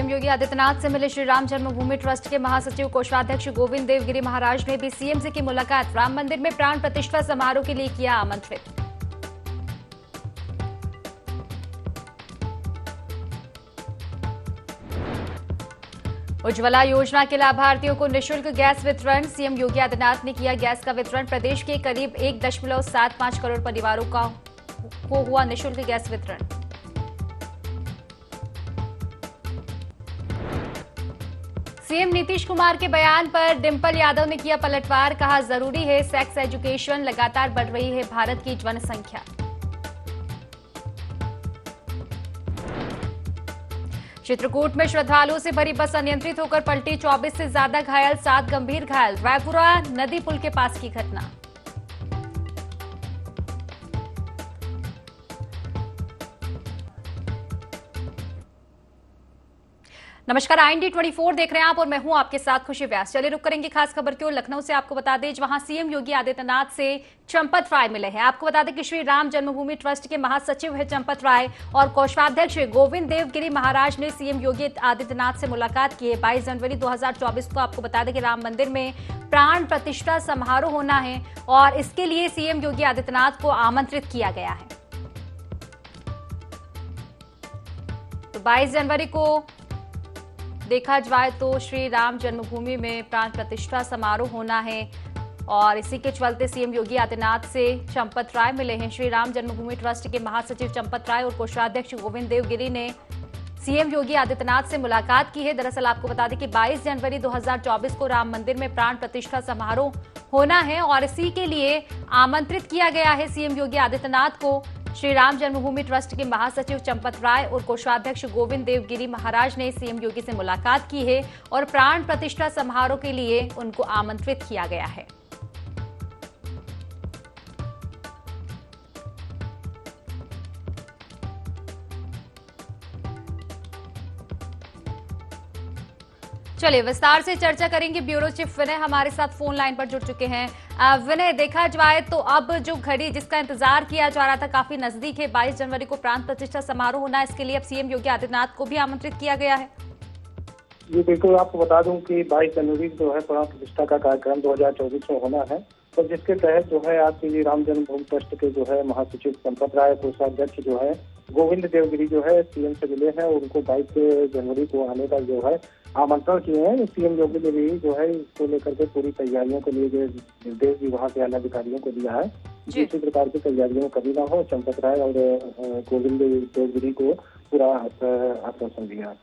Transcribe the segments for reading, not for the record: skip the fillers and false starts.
CM Yogi Adityanath से मिले श्री राम जन्मभूमि trust के महासचिव कोषाध्यक्ष गोविंद देव गिरी महाराज ने भी सीएम से की मुलाकात। राम मंदिर में प्राण प्रतिष्ठा समारोह के लिए किया आमंत्रित। उज्ज्वला योजना के लाभार्थियों को निःशुल्क गैस वितरण। सीएम योगी आदित्यनाथ ने किया गैस का वितरण। प्रदेश के करीब 1.75 करोड़ परिवारों को हुआ निःशुल्क गैस वितरण। सीएम नीतीश कुमार के बयान पर डिंपल यादव ने किया पलटवार। कहा, जरूरी है सेक्स एजुकेशन, लगातार बढ़ रही है भारत की जनसंख्या। चित्रकूट में श्रद्धालुओं से भरी बस अनियंत्रित होकर पलटी। 24 से ज्यादा घायल, 7 गंभीर घायल। रायपुरा नदी पुल के पास की घटना। नमस्कार, IND 24 देख रहे हैं आप और मैं हूं आपके साथ खुशी व्यास। चलिए रुक करेंगे खास खबर की ओर। लखनऊ से आपको बता दें, वहां सीएम योगी आदित्यनाथ से चंपत राय मिले हैं। आपको बता दें कि श्री राम जन्मभूमि ट्रस्ट के महासचिव है चंपत राय और कोषाध्यक्ष गोविंद देव गिरी महाराज ने सीएम योगी आदित्यनाथ से मुलाकात की है। 22 जनवरी 2024 को आपको बता दें कि राम मंदिर में प्राण प्रतिष्ठा समारोह होना है और इसके लिए सीएम योगी आदित्यनाथ को आमंत्रित किया गया है। तो 22 जनवरी को देखा जाए तो श्री राम जन्मभूमि में प्राण प्रतिष्ठा समारोह होना है और इसी के चलते सीएम योगी आदित्यनाथ से चंपत राय मिले हैं। श्री राम जन्मभूमि ट्रस्ट के महासचिव चंपत राय और कोषाध्यक्ष गोविंद देव गिरी ने सीएम योगी आदित्यनाथ से मुलाकात की है। दरअसल आपको बता दें कि 22 जनवरी 2024 को राम मंदिर में प्राण प्रतिष्ठा समारोह होना है और इसी के लिए आमंत्रित किया गया है सीएम योगी आदित्यनाथ को। श्री राम जन्मभूमि ट्रस्ट के महासचिव चंपत राय और कोषाध्यक्ष गोविंद देव गिरी महाराज ने सीएम योगी से मुलाकात की है और प्राण प्रतिष्ठा समारोह के लिए उनको आमंत्रित किया गया है। चलिए विस्तार से चर्चा करेंगे। ब्यूरो चीफ विनय हमारे साथ फोन लाइन पर जुड़ चुके हैं। विनय, देखा जाए तो अब जो घड़ी जिसका इंतजार किया जा रहा था काफी नजदीक है। 22 जनवरी को प्राण प्रतिष्ठा समारोह होना है, इसके लिए अब सीएम योगी आदित्यनाथ को भी आमंत्रित किया गया है। जी बिल्कुल, आपको बता दूं कि 22 जनवरी जो है प्राण प्रतिष्ठा का कार्यक्रम 2024 में होना है और जिसके तहत जो है आज श्री राम जन्मभूमि ट्रस्ट के जो है महासचिव चंपत राय, कोषाध्यक्ष जो है गोविंद देवगिरी जो है सीएम से मिले हैं और उनको 22 जनवरी को आने का जो है आमंत्रण किए हैं। सीएम योगी ने भी जो है इसको लेकर के पूरी तैयारियों के लिए जो निर्देश विभाग के आला अधिकारियों को दिया है। किसी प्रकार की तैयारियों कभी ना हो, चंपत राय और गोविंद देवगिरी को पूरा आश्वासन दिया।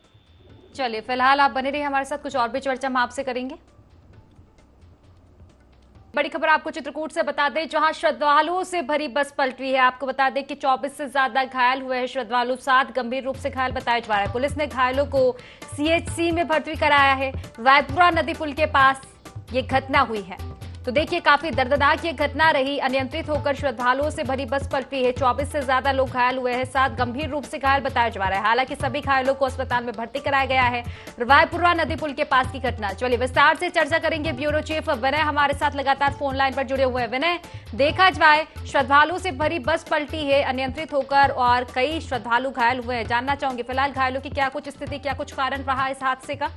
चलिए फिलहाल आप बने रहिए हमारे साथ, कुछ और भी चर्चा हम आपसे करेंगे। बड़ी खबर आपको चित्रकूट से बता दें, जहां श्रद्धालुओं से भरी बस पलटी है। आपको बता दें कि 24 से ज्यादा घायल हुए हैं श्रद्धालु, 7 गंभीर रूप से घायल बताया जा रहा है। पुलिस ने घायलों को CHC में भर्ती कराया है। रायपुरा नदी पुल के पास ये घटना हुई है। तो देखिए काफी दर्दनाक ये घटना रही। अनियंत्रित होकर श्रद्धालुओं से भरी बस पलटी है। 24 से ज्यादा लोग घायल हुए हैं, 7 गंभीर रूप से घायल बताया जा रहा है। हालांकि सभी घायलों को अस्पताल में भर्ती कराया गया है। रायपुरा नदी पुल के पास की घटना। चलिए विस्तार से चर्चा करेंगे। ब्यूरो चीफ विनय हमारे साथ लगातार फोन लाइन पर जुड़े हुए हैं। विनय, देखा जाए श्रद्धालुओं से भरी बस पलटी है अनियंत्रित होकर और कई श्रद्धालु घायल हुए हैं। जानना चाहूंगी फिलहाल घायलों की क्या कुछ स्थिति, क्या कुछ कारण रहा इस हादसे का?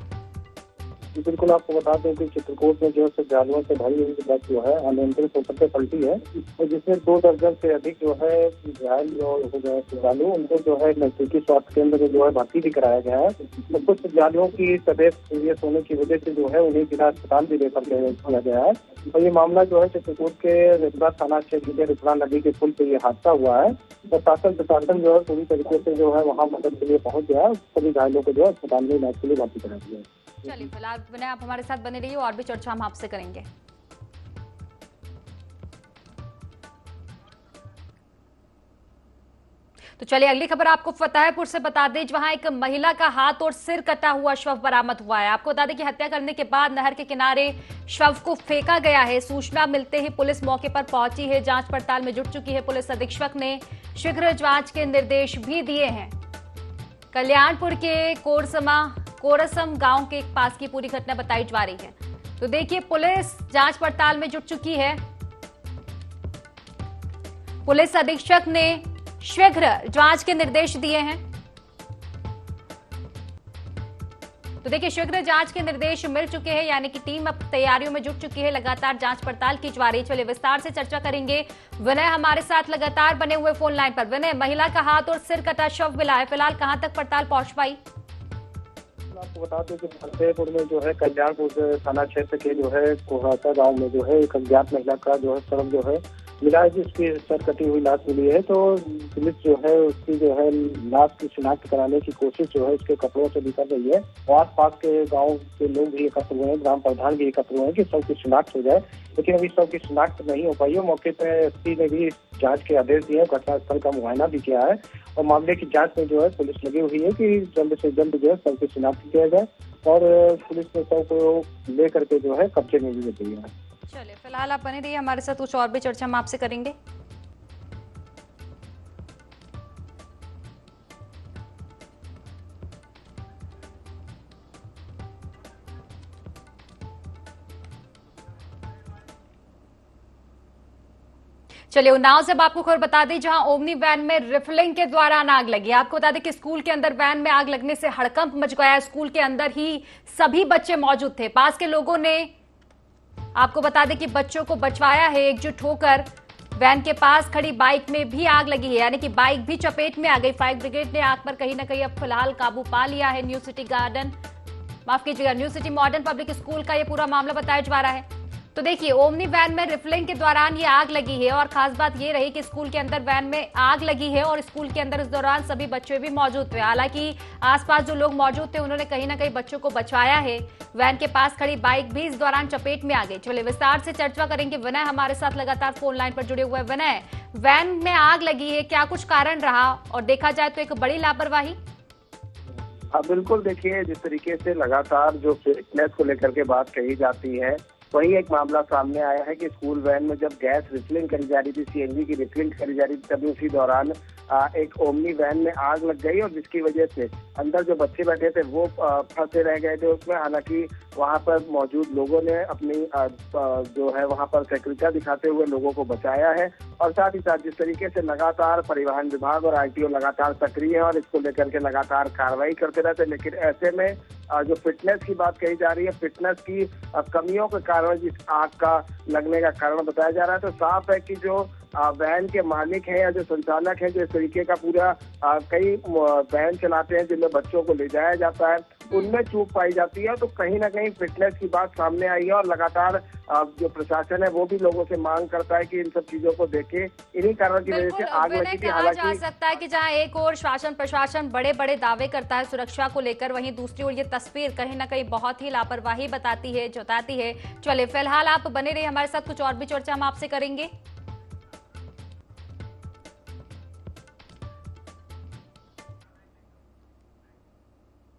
बिल्कुल, आपको बता दें कि चित्रकूट में जो श्रद्धालुओं से भरी हुई बस जो है अनियंत्रित होकर के पलटी है और जिसमें 2 दर्जन से अधिक जो है घायल श्रद्धालु उनको जो है नजदीकी स्वास्थ्य केंद्र में जो है भर्ती भी कराया गया है। तो कुछ श्रद्धालुओं की तबियत सीरियस होने की वजह से जो है उन्हें जिला अस्पताल भी रेफर किया गया है। और ये मामला जो है चित्रकूट के रिपड़ा थाना क्षेत्र के रिपड़ा नदी के पुल पे ये हादसा हुआ है। प्रशासन जो है पूरी तरीके से जो है वहाँ मदद के लिए पहुंच गया। सभी घायलों को जो है अस्पताल में इलाज के लिए भर्ती करा दिया। चलिए फिलहाल विनय आप हमारे साथ बने रहिए और भी चर्चा हम आपसे करेंगे। तो चलिए अगली खबर आपको फतेहपुर से बता दें, जहां एक महिला का हाथ और सिर कटा हुआ शव बरामद हुआ है। आपको बता दें कि हत्या करने के बाद नहर के किनारे शव को फेंका गया है। सूचना मिलते ही पुलिस मौके पर पहुंची है, जांच पड़ताल में जुट चुकी है। पुलिस अधीक्षक ने शीघ्र जांच के निर्देश भी दिए हैं। कल्याणपुर के कोरसम गांव के पास की पूरी घटना बताई जा रही है। तो देखिए पुलिस जांच पड़ताल में जुट चुकी है। पुलिस अधीक्षक ने शीघ्र जांच के निर्देश दिए हैं। तो देखिए, शीघ्र जांच के निर्देश मिल चुके हैं, यानी कि टीम अब तैयारियों में जुट चुकी है, लगातार जांच पड़ताल की जा रही है। चलिए विस्तार से चर्चा करेंगे। विनय हमारे साथ लगातार बने हुए फोन लाइन पर। विनय, महिला का हाथ और सिर कटा शव मिला है, फिलहाल कहां तक पड़ताल पहुंच पाई? आपको बता दें कि फतेहपुर में जो है कल्याणपुर थाना क्षेत्र के जो है कोहासा गांव में जो है एक अज्ञात महिला का जो है शव जो है मिला है, जिसकी सर कटी हुई लाश मिली है। तो पुलिस जो है उसकी जो है लाश की शिनाख्त कराने की कोशिश जो है उसके कपड़ों से भी कर रही है, और आसपास के गांव के लोग भी एकत्र हुए हैं, ग्राम प्रधान भी एकत्र हुए हैं कि सब की शिनाख्त हो जाए, लेकिन अभी सब की शिनाख्त नहीं हो पाई है। मौके पर एसपी ने भी जांच के आदेश दिए हैं, घटनास्थल का मुआयना भी किया है, और मामले की जांच में जो है पुलिस लगी हुई है कि जल्द से जल्द जो है सब की शिनाख्त किया जाए, और पुलिस ने सब को लेकर के जो है कब्जे में भी ले ली है। चलिए फिलहाल आप बने रहिए हमारे साथ, कुछ और भी चर्चा हम आपसे करेंगे। चलिए उन्नाव से अब आपको खबर बता दें, जहां ओमनी वैन में रिफिलिंग के दौरान आग लगी। आपको बता दें कि स्कूल के अंदर वैन में आग लगने से हड़कंप मच गया। स्कूल के अंदर ही सभी बच्चे मौजूद थे। पास के लोगों ने आपको बता दें कि बच्चों को बचवाया है। एकजुट होकर वैन के पास खड़ी बाइक में भी आग लगी है, यानी कि बाइक भी चपेट में आ गई। फायर ब्रिगेड ने आग पर कहीं ना कहीं अब फिलहाल काबू पा लिया है। New city modern public school का यह पूरा मामला बताया जा रहा है। तो देखिए, ओमनी वैन में रिफिलिंग के दौरान ये आग लगी है, और खास बात ये रही कि स्कूल के अंदर वैन में आग लगी है, और स्कूल के अंदर इस दौरान सभी बच्चे भी मौजूद थे। हालांकि आसपास जो लोग मौजूद थे उन्होंने कहीं ना कहीं बच्चों को बचाया है। वैन के पास खड़ी बाइक भी इस दौरान चपेट में आ गई। चलिए विस्तार से चर्चा करेंगे। विनय हमारे साथ लगातार फोन लाइन पर जुड़े हुए हैं। विनय, वैन में आग लगी है, क्या कुछ कारण रहा, और देखा जाए तो एक बड़ी लापरवाही? हाँ बिल्कुल, देखिए जिस तरीके से लगातार जो फिटनेस को लेकर के बात कही जाती है, वही एक मामला सामने आया है कि स्कूल वैन में जब गैस रिफिलिंग करी जा रही थी, सीएनजी की रिफिलिंग करी जा रही थी, तभी उसी दौरान एक ओमनी वैन में आग लग गई, और जिसकी वजह से अंदर जो बच्चे बैठे थे वो फंसे रह गए थे उसमें। हालांकि वहां पर मौजूद लोगों ने अपनी जो है वहां पर सक्रियता दिखाते हुए लोगों को बचाया है, और साथ ही साथ जिस तरीके से लगातार परिवहन विभाग और आरटीओ लगातार सक्रिय है और इसको लेकर के लगातार कार्रवाई करते रहते हैं, लेकिन ऐसे में जो फिटनेस की बात कही जा रही है, फिटनेस की कमियों के कारण जिस आग का लगने का कारण बताया जा रहा है, तो साफ है कि जो वैन के मालिक हैं या जो संचालक हैं, जो इस तरीके का पूरा कई वैन चलाते हैं जिनमें बच्चों को ले जाया जाता है, उनमें चूक पाई जाती है। तो कहीं ना कहीं फिटनेस की बात सामने आई है, और लगातार जो प्रशासन है वो भी लोगों से मांग करता है कि इन सब चीजों को देखे। इन्हीं कारण की वजह से आग लगी थी। हालांकि जा सकता है कि जहां एक और शासन प्रशासन बड़े बड़े दावे करता है सुरक्षा को लेकर, वहीं दूसरी ओर ये तस्वीर कहीं ना कहीं बहुत ही लापरवाही जताती है। चलिए फिलहाल आप बने रहिए हमारे साथ, कुछ और भी चर्चा हम आपसे करेंगे।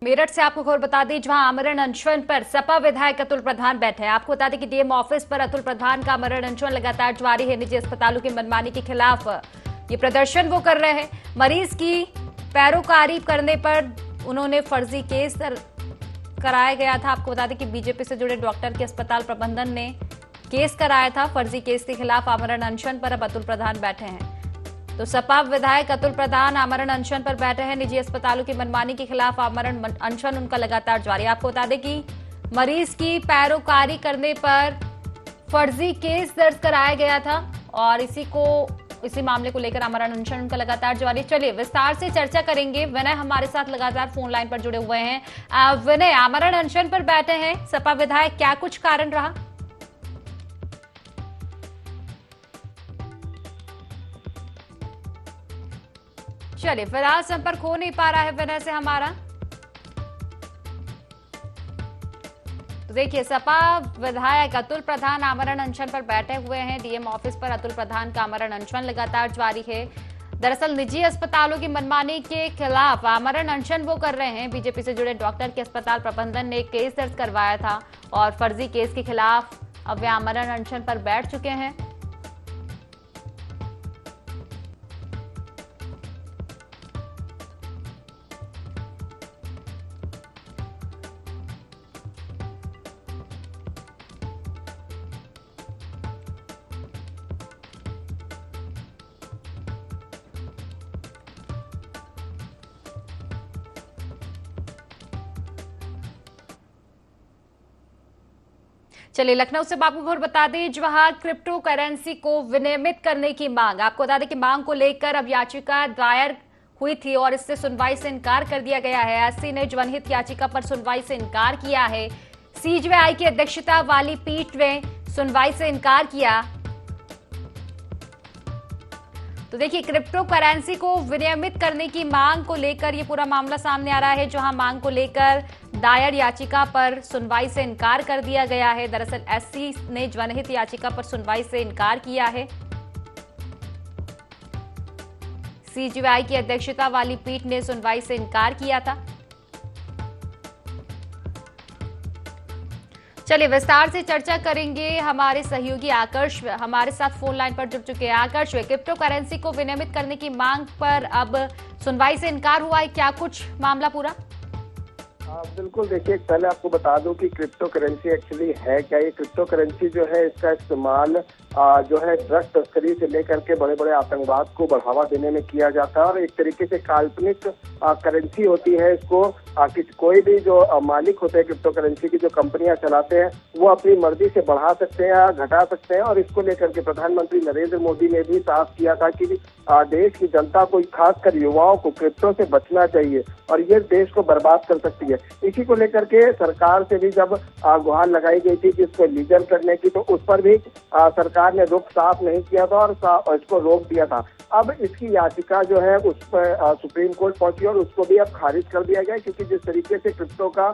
मेरठ से आपको खबर बता दें, जहां आमरण अनशन पर सपा विधायक अतुल प्रधान बैठे हैं। आपको बता दें कि डीएम ऑफिस पर अतुल प्रधान का आमरण अनशन लगातार जारी है। निजी अस्पतालों की मनमानी के खिलाफ ये प्रदर्शन वो कर रहे हैं। मरीज की पैरोकारी करने पर उन्होंने फर्जी केस कराया गया था। आपको बता दें कि बीजेपी से जुड़े डॉक्टर के अस्पताल प्रबंधन ने केस कराया था। फर्जी केस के खिलाफ आमरण अनशन पर अब अतुल प्रधान बैठे हैं। तो सपा विधायक अतुल प्रधान आमरण अनशन पर बैठे हैं। निजी अस्पतालों की मनमानी के खिलाफ आमरण अनशन उनका लगातार जारी है। आपको बता दें कि मरीज की पैरोकारी करने पर फर्जी केस दर्ज कराया गया था, और इसी मामले को लेकर आमरण अनशन उनका लगातार जारी। चलिए विस्तार से चर्चा करेंगे। विनय हमारे साथ लगातार फोन लाइन पर जुड़े हुए हैं। विनय, आमरण अनशन पर बैठे हैं सपा विधायक, क्या कुछ कारण रहा? चलिए फिलहाल संपर्क हो नहीं पा रहा है विनय से हमारा। तो देखिए, सपा विधायक अतुल प्रधान आमरण अनशन पर बैठे हुए हैं। डीएम ऑफिस पर अतुल प्रधान का आमरण अनशन लगातार जारी है। दरअसल निजी अस्पतालों की मनमानी के खिलाफ आमरण अनशन वो कर रहे हैं। बीजेपी से जुड़े डॉक्टर के अस्पताल प्रबंधन ने केस दर्ज करवाया था, और फर्जी केस के खिलाफ अब वे आमरण अनशन पर बैठ चुके हैं। चलिए लखनऊ से बाबू भोर बता दें, जहां क्रिप्टो करेंसी को विनियमित करने की मांग, आपको बता दें कि मांग को लेकर अब याचिका दायर हुई थी और इससे सुनवाई से इनकार कर दिया गया है। एससी ने जनहित याचिका पर सुनवाई से इनकार किया है। सीजेआई की अध्यक्षता वाली पीठ ने सुनवाई से इनकार किया। तो देखिए, क्रिप्टो करेंसी को विनियमित करने की मांग को लेकर ये पूरा मामला सामने आ रहा है, जहां मांग को लेकर दायर याचिका पर सुनवाई से इनकार कर दिया गया है। दरअसल एससी ने जनहित याचिका पर सुनवाई से इनकार किया है। सीजेआई की अध्यक्षता वाली पीठ ने सुनवाई से इनकार किया था। चलिए विस्तार से चर्चा करेंगे। हमारे सहयोगी आकर्ष हमारे साथ फोन लाइन पर जुड़ चुके हैं। आकर्ष, क्रिप्टो करेंसी को विनियमित करने की मांग पर अब सुनवाई से इनकार हुआ है, क्या कुछ मामला पूरा? बिल्कुल, देखिए पहले आपको बता दूं कि क्रिप्टो करेंसी एक्चुअली है क्या। ये क्रिप्टो करेंसी जो है, इसका इस्तेमाल जो है ड्रग तस्करी से लेकर के बड़े बड़े आतंकवाद को बढ़ावा देने में किया जाता है और एक तरीके से काल्पनिक करेंसी होती है। इसको कोई भी जो मालिक होते हैं क्रिप्टो करेंसी की, जो कंपनियां चलाते हैं, वो अपनी मर्जी से बढ़ा सकते हैं या घटा सकते हैं। और इसको लेकर के प्रधानमंत्री नरेंद्र मोदी ने भी साफ किया था कि देश की जनता को, खासकर युवाओं को, क्रिप्टो से बचना चाहिए और ये देश को बर्बाद कर सकती है। इसी को लेकर के सरकार से भी जब गुहार लगाई गई थी कि इसको लीगल करने की, तो उस पर भी सरकार ने रुख साफ नहीं किया था और इसको रोक दिया था। अब इसकी याचिका जो है उस पर सुप्रीम कोर्ट पहुंची और उसको भी अब खारिज कर दिया गया, क्योंकि जिस तरीके से क्रिप्टो का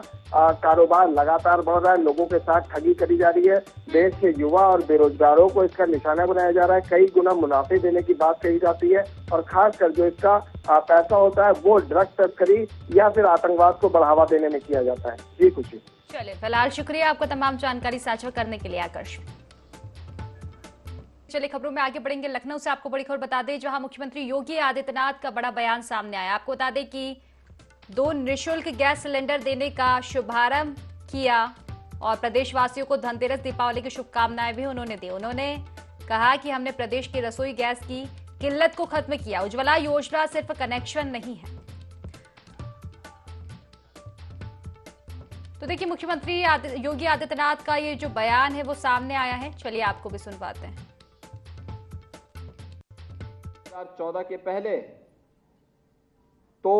कारोबार लगातार बढ़ रहा है, लोगों के साथ ठगी करी जा रही है, देश के युवा और बेरोजगारों को इसका निशाना बनाया जा रहा है, कई गुना मुनाफे देने की बात कही जाती है और खासकर जो इसका पैसा होता है वो ड्रग तस्करी या फिर आतंकवाद को बढ़ावा देने में किया जाता है। जी खुशी। चलिए फिलहाल शुक्रिया आपको तमाम जानकारी साझा करने के लिए आकर्ष। चलिए खबरों में आगे बढ़ेंगे। लखनऊ से आपको बड़ी खबर बता दें, जहां मुख्यमंत्री योगी आदित्यनाथ का बड़ा बयान सामने आया। आपको बता दें कि 2 निःशुल्क गैस सिलेंडर देने का शुभारंभ किया और प्रदेशवासियों को धनतेरस दीपावली की शुभकामनाएं भी उन्होंने दी। उन्होंने कहा कि हमने प्रदेश की रसोई गैस की किल्लत को खत्म किया। उज्ज्वला योजना सिर्फ कनेक्शन नहीं है। तो देखिए, मुख्यमंत्री योगी आदित्यनाथ का ये जो बयान है वो सामने आया है। चलिए आपको भी सुनवाते हैं। 2014 के पहले तो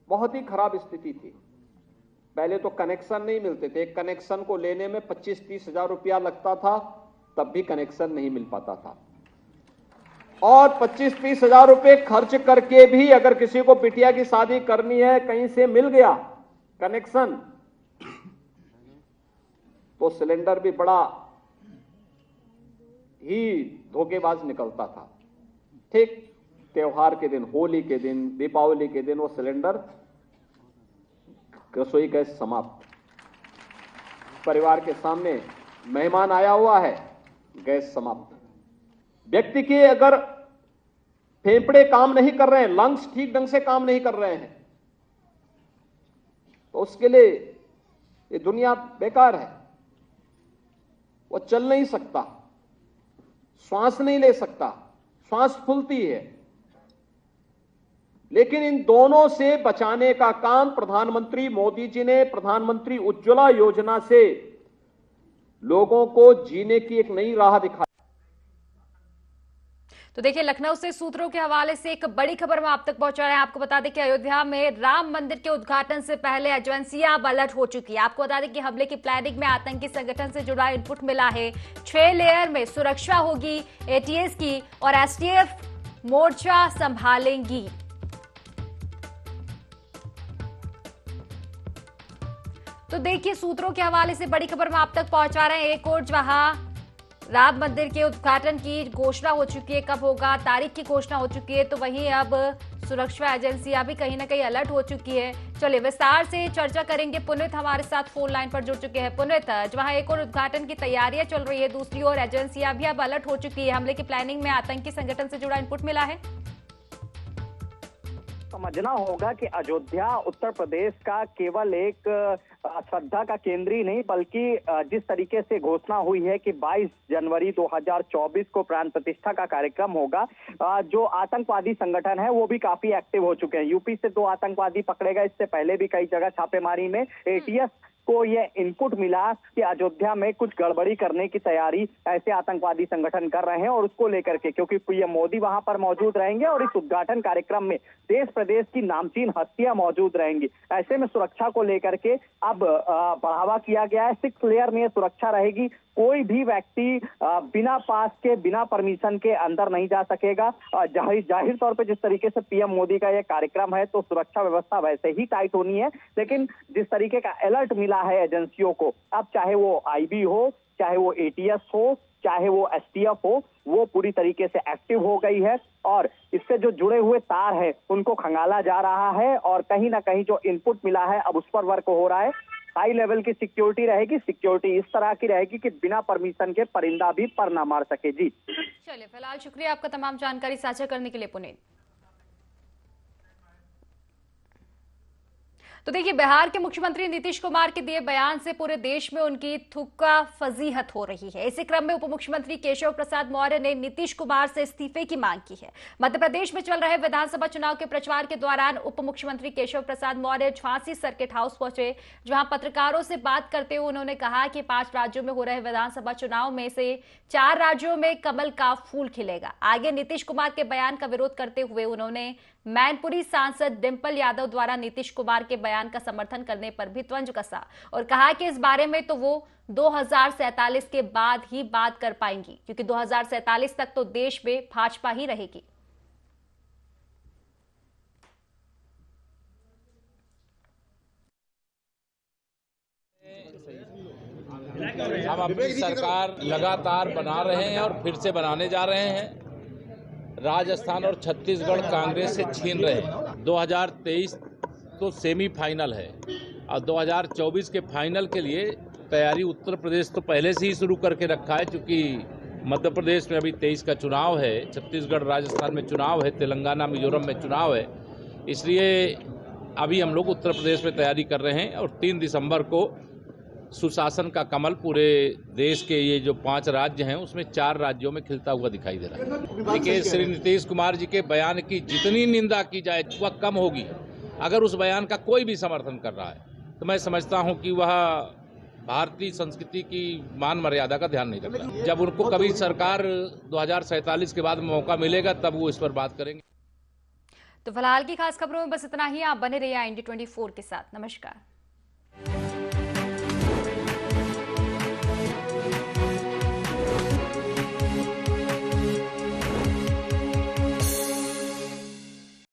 बहुत ही खराब स्थिति थी। पहले तो कनेक्शन नहीं मिलते थे। एक कनेक्शन को लेने में 25-30 हजार रुपया लगता था, तब भी कनेक्शन नहीं मिल पाता था। और 25-30 हजार रुपये खर्च करके भी अगर किसी को बिटिया की शादी करनी है, कहीं से मिल गया कनेक्शन, तो सिलेंडर भी बड़ा ही धोखेबाज निकलता था। ठीक त्योहार के दिन, होली के दिन, दीपावली के दिन वो सिलेंडर, रसोई गैस समाप्त। परिवार के सामने मेहमान आया हुआ है, गैस समाप्त। व्यक्ति के अगर फेफड़े काम नहीं कर रहे हैं, लंग्स ठीक ढंग से काम नहीं कर रहे हैं, तो उसके लिए ये दुनिया बेकार है। वो चल नहीं सकता, श्वास नहीं ले सकता, श्वास फूलती है। लेकिन इन दोनों से बचाने का काम प्रधानमंत्री मोदी जी ने प्रधानमंत्री उज्ज्वला योजना से लोगों को जीने की एक नई राह दिखाई। तो देखिए, लखनऊ से सूत्रों के हवाले से एक बड़ी खबर हम आप तक पहुंचा रहे हैं। आपको बता दें कि अयोध्या में राम मंदिर के उद्घाटन से पहले एजेंसियां अब अलर्ट हो चुकी है। आपको बता दें कि हमले की प्लानिंग में आतंकी संगठन से जुड़ा इनपुट मिला है। 6 लेयर में सुरक्षा होगी एटीएस की और एसटीएफ मोर्चा संभालेंगी। तो देखिए, सूत्रों के हवाले से बड़ी खबर हम आप तक पहुंचा रहे हैं। एक और जहां राम मंदिर के उद्घाटन की घोषणा हो चुकी है, कब होगा, तारीख की घोषणा हो चुकी है, तो वहीं अब सुरक्षा एजेंसियां भी कहीं ना कहीं अलर्ट हो चुकी है। चलिए विस्तार से चर्चा करेंगे। पुनीत हमारे साथ फोन लाइन पर जुड़ चुके हैं। पुनीत, जहां एक और उद्घाटन की तैयारियां चल रही है, दूसरी ओर एजेंसियां भी अब अलर्ट हो चुकी है। हमले की प्लानिंग में आतंकी संगठन से जुड़ा इनपुट मिला है। समझना होगा कि अयोध्या उत्तर प्रदेश का केवल एक श्रद्धा का केंद्र ही नहीं, बल्कि जिस तरीके से घोषणा हुई है कि 22 जनवरी 2024 को प्राण प्रतिष्ठा का कार्यक्रम होगा, जो आतंकवादी संगठन है वो भी काफी एक्टिव हो चुके हैं। यूपी से 2 आतंकवादी पकड़े गए, इससे पहले भी कई जगह छापेमारी में एटीएस को ये इनपुट मिला कि अयोध्या में कुछ गड़बड़ी करने की तैयारी ऐसे आतंकवादी संगठन कर रहे हैं, और उसको लेकर के क्योंकि पीएम मोदी वहां पर मौजूद रहेंगे और इस उद्घाटन कार्यक्रम में देश प्रदेश की नामचीन हस्तियां मौजूद रहेंगी, ऐसे में सुरक्षा को लेकर के अब बढ़ावा किया गया है। 6 लेयर में सुरक्षा रहेगी, कोई भी व्यक्ति बिना पास के, बिना परमिशन के अंदर नहीं जा सकेगा। जाहिर तौर पे जिस तरीके से पीएम मोदी का यह कार्यक्रम है तो सुरक्षा व्यवस्था वैसे ही टाइट होनी है, लेकिन जिस तरीके का अलर्ट मिला है एजेंसियों को, अब चाहे वो आईबी हो, चाहे वो एटीएस हो, चाहे वो एसटीएफ हो, वो पूरी तरीके से एक्टिव हो गई है और इससे जो जुड़े हुए तार है उनको खंगाला जा रहा है और कहीं ना कहीं जो इनपुट मिला है अब उस पर वर्क हो रहा है। हाई लेवल की सिक्योरिटी रहेगी, सिक्योरिटी इस तरह की रहेगी कि बिना परमिशन के परिंदा भी पर ना मार सके। जी चलिए, फिलहाल शुक्रिया आपका तमाम जानकारी साझा करने के लिए पुनीत। तो देखिए, बिहार के मुख्यमंत्री नीतीश कुमार के दिए बयान से पूरे देश में उनकी थुक्का फजीहत हो रही है। इसी क्रम में उप मुख्यमंत्री केशव प्रसाद मौर्य ने नीतीश कुमार से इस्तीफे की मांग की है। मध्य प्रदेश में चल रहे विधानसभा चुनाव के प्रचार के दौरान उप मुख्यमंत्री केशव प्रसाद मौर्य झांसी सर्किट हाउस पहुंचे, जहां पत्रकारों से बात करते हुए उन्होंने कहा कि 5 राज्यों में हो रहे विधानसभा चुनाव में से 4 राज्यों में कमल का फूल खिलेगा। आगे नीतीश कुमार के बयान का विरोध करते हुए उन्होंने मैनपुरी सांसद डिंपल यादव द्वारा नीतीश कुमार के बयान का समर्थन करने पर भी तंज कसा और कहा कि इस बारे में तो वो 2047 के बाद ही बात कर पाएंगी, क्योंकि 2047 तक तो देश में भाजपा ही रहेगी। हम अपनी सरकार लगातार बना रहे हैं और फिर से बनाने जा रहे हैं। राजस्थान और छत्तीसगढ़ कांग्रेस से छीन रहे हैं। 2023 तो सेमीफाइनल है और 2024 के फाइनल के लिए तैयारी उत्तर प्रदेश तो पहले से ही शुरू करके रखा है, क्योंकि मध्य प्रदेश में अभी 23 का चुनाव है, छत्तीसगढ़ राजस्थान में चुनाव है, तेलंगाना मिजोरम में चुनाव है, इसलिए अभी हम लोग उत्तर प्रदेश में तैयारी कर रहे हैं और 3 दिसंबर को सुशासन का कमल पूरे देश के ये जो 5 राज्य हैं उसमें 4 राज्यों में खिलता हुआ दिखाई दे रहा है। देखिए, श्री नीतीश कुमार जी के बयान की जितनी निंदा की जाए वह कम होगी। अगर उस बयान का कोई भी समर्थन कर रहा है तो मैं समझता हूं कि वह भारतीय संस्कृति की मान मर्यादा का ध्यान नहीं रख रहा। जब उनको कभी सरकार 2047 के बाद मौका मिलेगा तब वो इस पर बात करेंगे। तो फिलहाल की खास खबरों में बस इतना ही। आप बने रहिए IND 24 के साथ। नमस्कार।